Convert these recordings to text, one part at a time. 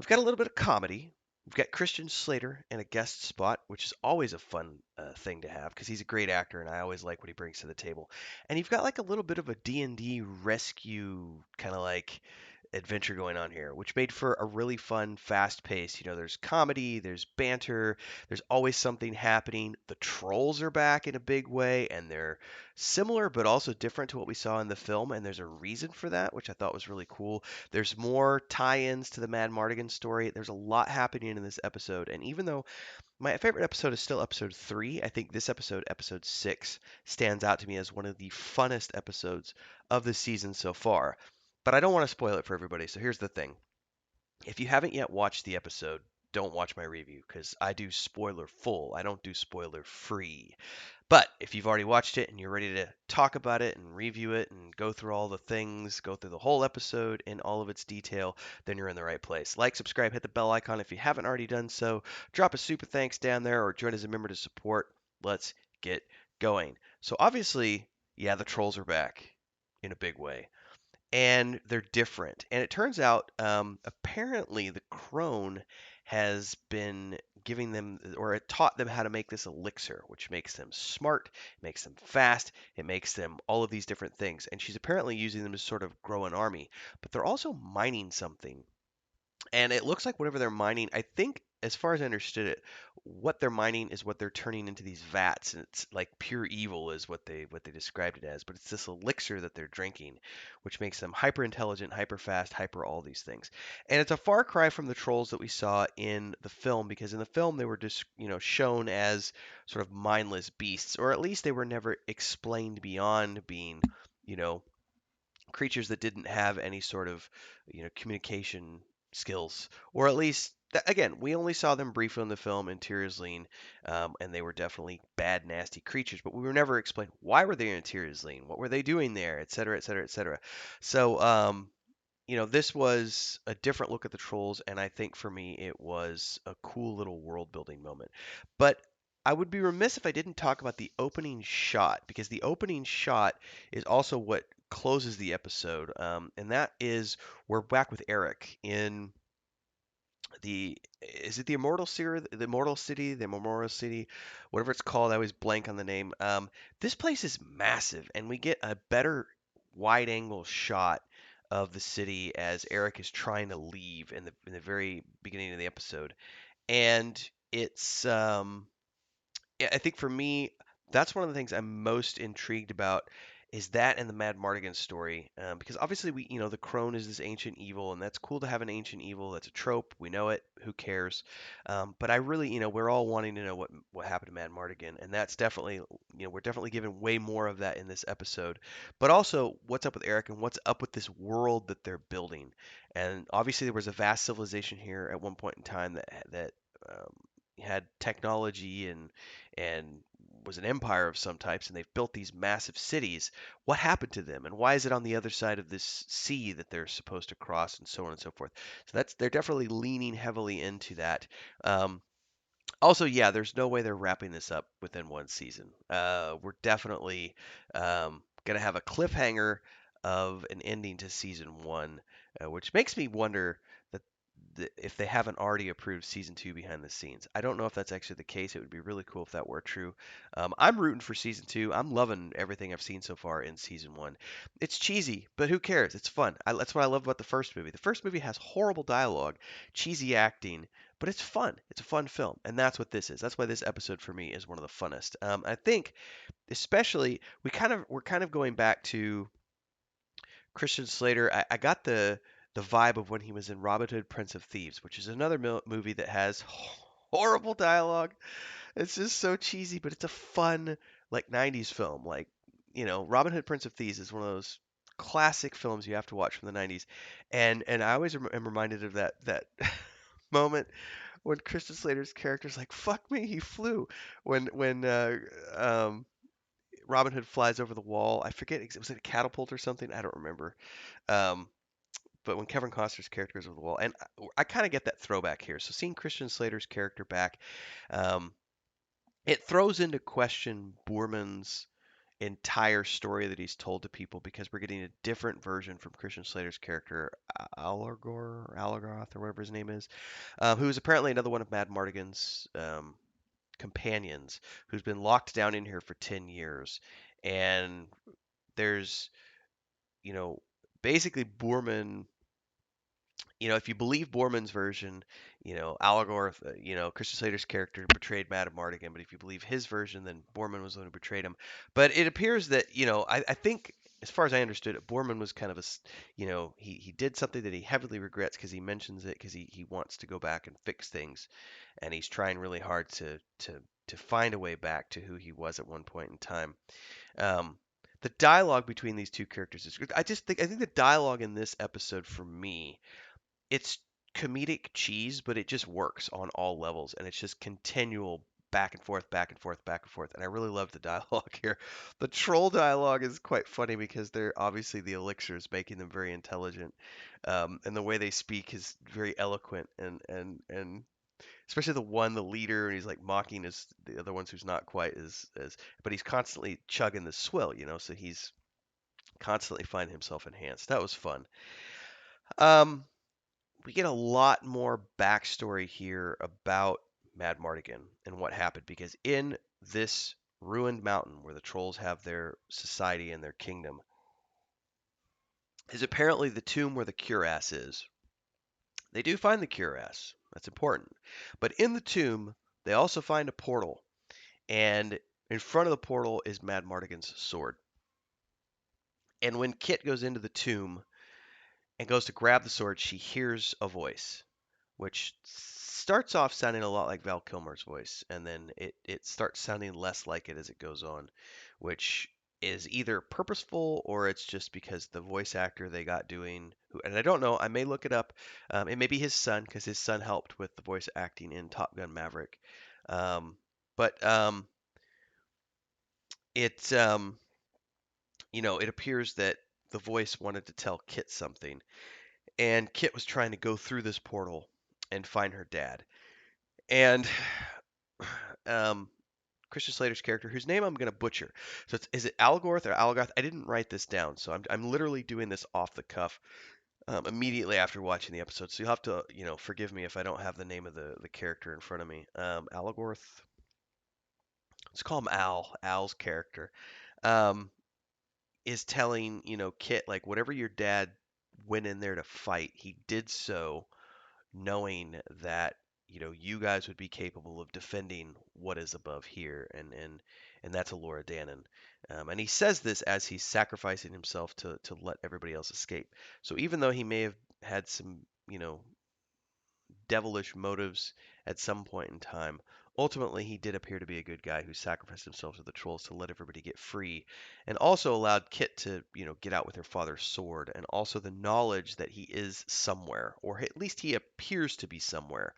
We've got a little bit of comedy. We've got Christian Slater in a guest spot, which is always a fun thing to have because he's a great actor and I always like what he brings to the table. And you've got like a little bit of a D&D rescue kind of like adventure going on here, which made for a really fun, fast pace. There's comedy, there's banter, there's always something happening. The trolls are back in a big way, and they're similar but also different to what we saw in the film, and there's a reason for that, which I thought was really cool. There's more tie-ins to the Madmartigan story. There's a lot happening in this episode, and even though my favorite episode is still episode 3, I think this episode, episode 6, stands out to me as one of the funnest episodes of the season so far. But I don't want to spoil it for everybody, so here's the thing. If you haven't yet watched the episode, don't watch my review because I do spoiler full. I don't do spoiler free. But if you've already watched it and you're ready to talk about it and review it and go through all the things, go through the whole episode in all of its detail, then you're in the right place. Like, subscribe, hit the bell icon if you haven't already done so. Drop a super thanks down there or join as a member to support. Let's get going. So, obviously, yeah, the trolls are back in a big way and they're different. And it turns out, apparently, the crone has been giving them, or it taught them how to make this elixir, which makes them smart, makes them fast, it makes them all of these different things. And she's apparently using them to sort of grow an army. But they're also mining something, and it looks like whatever they're mining, I think, as far as I understood it, what they're mining is what they're turning into these vats, and it's like pure evil is what they described it as. But it's this elixir that they're drinking, which makes them hyper intelligent, hyper fast, hyper all these things. And it's a far cry from the trolls that we saw in the film, because in the film they were just shown as sort of mindless beasts, or at least they were never explained beyond being you know creatures that didn't have any sort of communication skills, or at least again, we only saw them briefly in the film in Tyrislene, and they were definitely bad, nasty creatures. But we were never explained why were they in Tyrislene, what were they doing there, et cetera, et cetera, et cetera. So, this was a different look at the trolls, and I think for me it was a cool little world building moment. But I would be remiss if I didn't talk about the opening shot, because the opening shot is also what closes the episode, and that is we're back with Eric in the is it the Immortal City, the Memorial City, whatever it's called. I always blank on the name. This place is massive, and we get a better wide angle shot of the city as Eric is trying to leave in the very beginning of the episode, and it's yeah, I think for me, that's one of the things I'm most intrigued about is that and the Madmartigan story, because obviously the crone is this ancient evil, and that's cool to have an ancient evil. That's a trope. We know it. Who cares? But I really, we're all wanting to know what happened to Madmartigan, and that's definitely, we're definitely given way more of that in this episode. But also, what's up with Eric and what's up with this world that they're building? And obviously, there was a vast civilization here at one point in time that um, had technology and was an empire of some types, and they've built these massive cities. What happened to them, and why is it on the other side of this sea that they're supposed to cross, and so on and so forth? So they're definitely leaning heavily into that. Also, yeah, there's no way they're wrapping this up within one season. We're definitely gonna have a cliffhanger of an ending to season one, which makes me wonder that if they haven't already approved season two behind the scenes. I don't know if that's actually the case. It would be really cool if that were true. I'm rooting for season two. I'm loving everything I've seen so far in season one. It's cheesy, but who cares? It's fun. That's what I love about the first movie. The first movie has horrible dialogue, cheesy acting, but it's fun. It's a fun film, and that's what this is. That's why this episode for me is one of the funnest. I think, especially, we're kind of going back to Christian Slater. I got the vibe of when he was in Robin Hood, Prince of Thieves, which is another movie that has horrible dialogue. It's just so cheesy, but it's a fun like '90s film. Like Robin Hood, Prince of Thieves is one of those classic films you have to watch from the '90s, and I always am reminded of that moment when Christian Slater's character's like, "Fuck me, he flew." When um, Robin Hood flies over the wall, I forget, was it a catapult or something? I don't remember. Um, but when Kevin Costner's character goes over the wall, and I kind of get that throwback here. So seeing Christian Slater's character back, um, it throws into question Boorman's entire story that he's told to people because we're getting a different version from Christian Slater's character, Allagash, or whatever his name is, who is apparently another one of Madmartigan's companions who's been locked down in here for 10 years. And there's, you know, basically Boorman, if you believe Borman's version, Alagorth, Christian Slater's character betrayed Madmartigan, but if you believe his version, then Borman was the one who betrayed him. But it appears that, I think, as far as I understood it, Borman was kind of he did something that he heavily regrets because he mentions it because he wants to go back and fix things, and he's trying really hard to find a way back to who he was at one point in time. Um, the dialogue between these two characters is good. I think the dialogue in this episode for me, it's comedic cheese, but it just works on all levels, and it's just continual back and forth, back and forth, back and forth. And I really love the dialogue here. The troll dialogue is quite funny because they're obviously the elixirs, making them very intelligent, and the way they speak is very eloquent, and especially the leader, and he's like mocking the other ones who's not quite as, but he's constantly chugging the swill, so he's constantly finding himself enhanced. That was fun. Um, we get a lot more backstory here about Madmartigan and what happened because in this ruined mountain where the trolls have their society and their kingdom is apparently the tomb where the cuirass is. They do find the cuirass. That's important. But in the tomb, they also find a portal, and in front of the portal is Madmartigan's sword. And when Kit goes into the tomb and goes to grab the sword, she hears a voice, which starts off sounding a lot like Val Kilmer's voice, and then it starts sounding less like it as it goes on, which is either purposeful or it's just because the voice actor they got doing, and I don't know, I may look it up. It may be his son because his son helped with the voice acting in Top Gun Maverick. Um, but it it appears that the voice wanted to tell Kit something, and Kit was trying to go through this portal and find her dad. And um, Christian Slater's character, whose name I'm going to butcher. So is it Algorth or Algoth? I didn't write this down, so I'm literally doing this off the cuff immediately after watching the episode. So you'll have to forgive me if I don't have the name of the character in front of me. Algorth. Let's call him Al. Al's character um, is telling Kit, like, whatever your dad went in there to fight, he did so knowing that you guys would be capable of defending what is above here, and that's Alora Dannon. And he says this as he's sacrificing himself to let everybody else escape. So even though he may have had some devilish motives at some point in time, ultimately he did appear to be a good guy who sacrificed himself to the trolls to let everybody get free, and also allowed Kit to get out with her father's sword, and also the knowledge that he is somewhere, or at least he appears to be somewhere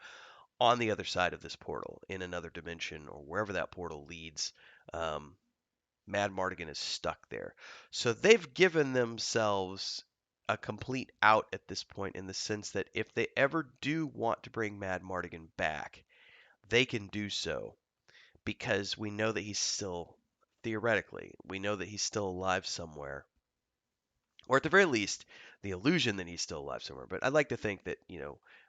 on the other side of this portal, in another dimension, or wherever that portal leads. Um, Madmartigan is stuck there. So they've given themselves a complete out at this point in the sense that if they ever do want to bring Madmartigan back, they can do so because we know that he's still, theoretically, we know that he's still alive somewhere, or at the very least, the illusion that he's still alive somewhere. But I'd like to think that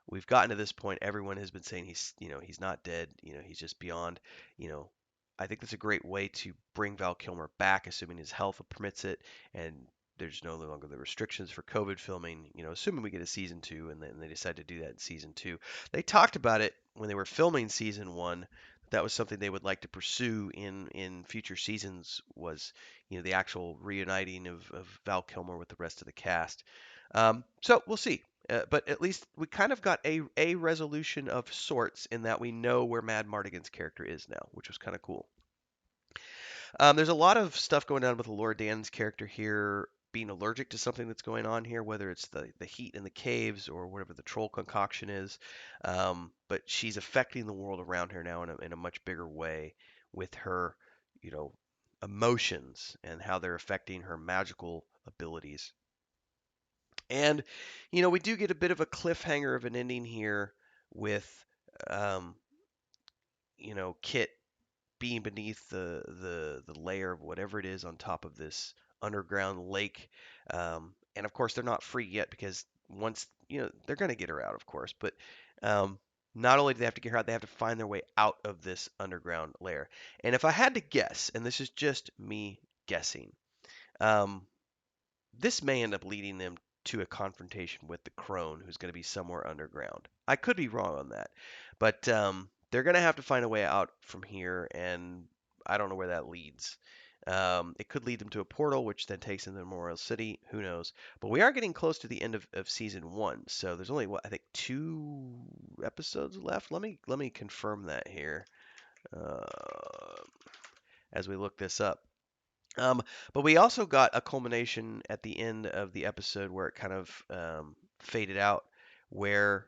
we've gotten to this point. Everyone has been saying he's not dead. He's just beyond. You know, I think that's a great way to bring Val Kilmer back, assuming his health permits it, and there's no longer the restrictions for COVID filming. Assuming we get a season two, and then they decide to do that in season two. They talked about it when they were filming season one. That was something they would like to pursue in future seasons. Was the actual reuniting of Val Kilmer with the rest of the cast. So we'll see. But at least we kind of got a resolution of sorts in that we know where Madmartigan's character is now, which was kind of cool. There's a lot of stuff going on with Laura Dan's character here being allergic to something that's going on here, whether it's the heat in the caves or whatever the troll concoction is. But she's affecting the world around her now in a much bigger way with her, you know, emotions and how they're affecting her magical abilities. And, we do get a bit of a cliffhanger of an ending here with, um, Kit. being beneath the layer of whatever it is on top of this underground lake. And of course, they're not free yet because once they're going to get her out, of course. But um, not only do they have to get her out, they have to find their way out of this underground layer. And if I had to guess, and this is just me guessing, um, this may end up leading them to a confrontation with the crone who's going to be somewhere underground. I could be wrong on that, but they're going to have to find a way out from here, and I don't know where that leads. It could lead them to a portal, which then takes them to Memorial City. Who knows? But we are getting close to the end of season one, so there's only what I think 2 episodes left. Let me confirm that here uh, as we look this up. Um, but we also got a culmination at the end of the episode where it kind of faded out, where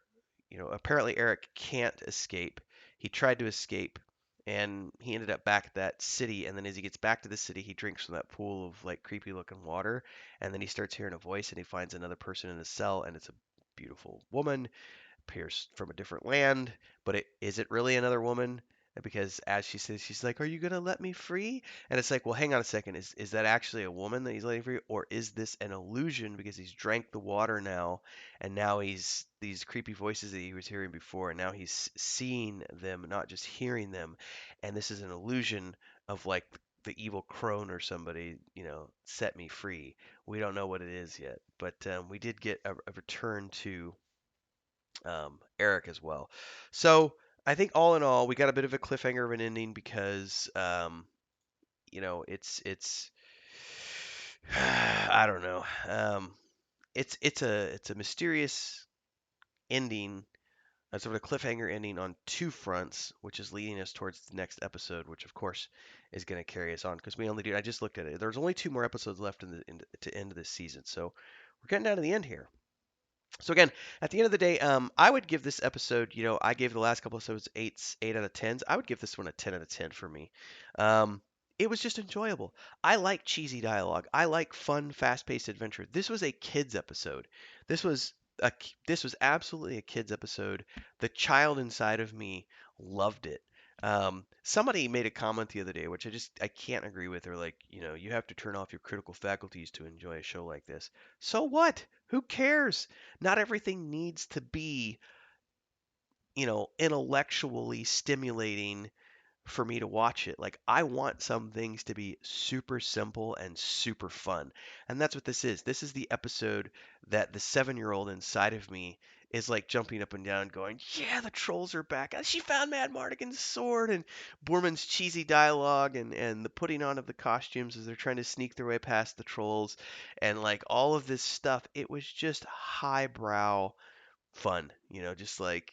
apparently Eric can't escape. He tried to escape, and he ended up back at that city. And then as he gets back to the city, he drinks from that pool of like creepy looking water, and then he starts hearing a voice, and he finds another person in the cell, and it's a beautiful woman appears from a different land, but is it really another woman? Because as she says, she's like, "Are you gonna let me free?" And it's like, well, hang on a second. Is that actually a woman that he's letting free, or is this an illusion because he's drank the water now, and now he's these creepy voices that he was hearing before, and now he's seeing them, not just hearing them, and this is an illusion of like the evil crone or somebody, set me free. We don't know what it is yet, but we did get a return to Eric as well. So I think all in all, we got a bit of a cliffhanger of an ending because it's I don't know. It's a mysterious ending, a sort of cliffhanger ending on two fronts, which is leading us towards the next episode, which of course is going to carry us on because we only do. I just looked at it. There's only 2 more episodes left to end of this season, so we're getting down to the end here. So again, at the end of the day, I would give this episode, I gave the last couple episodes eight out of tens. I would give this one a 10 out of 10 for me. Um, it was just enjoyable. I like cheesy dialogue. I like fun, fast-paced adventure. This was a kids episode. This was this was absolutely a kids episode. The child inside of me loved it. Somebody made a comment the other day, which I can't agree with. They're like, you have to turn off your critical faculties to enjoy a show like this. So what? Who cares? Not everything needs to be, intellectually stimulating for me to watch it. Like, I want some things to be super simple and super fun. And that's what this is. This is the episode that the 7-year-old inside of me is like jumping up and down, going, "Yeah, the trolls are back. She found Madmartigan's sword," and Boorman's cheesy dialogue and the putting on of the costumes as they're trying to sneak their way past the trolls and like all of this stuff. It was just highbrow fun, just like,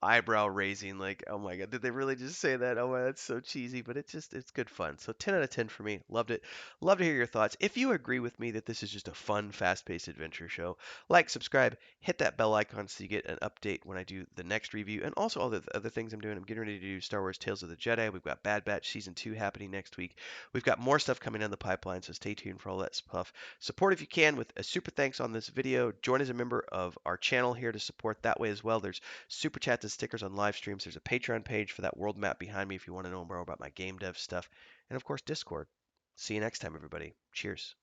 eyebrow raising, like, oh my God, did they really just say that? Oh my, that's so cheesy, but it's good fun. So 10 out of 10 for me. Loved it. Love to hear your thoughts. If you agree with me that this is just a fun, fast-paced adventure show, like, subscribe, hit that bell icon so you get an update when I do the next review, and also all the other things I'm doing. I'm getting ready to do Star Wars Tales of the Jedi. We've got Bad Batch Season 2 happening next week. We've got more stuff coming down the pipeline, so stay tuned for all that stuff. Support if you can with a super thanks on this video. Join as a member of our channel here to support that way as well. There's super chats and stickers on live streams. There's a Patreon page for that world map behind me if you want to know more about my game dev stuff. And of course, Discord. See you next time, everybody. Cheers.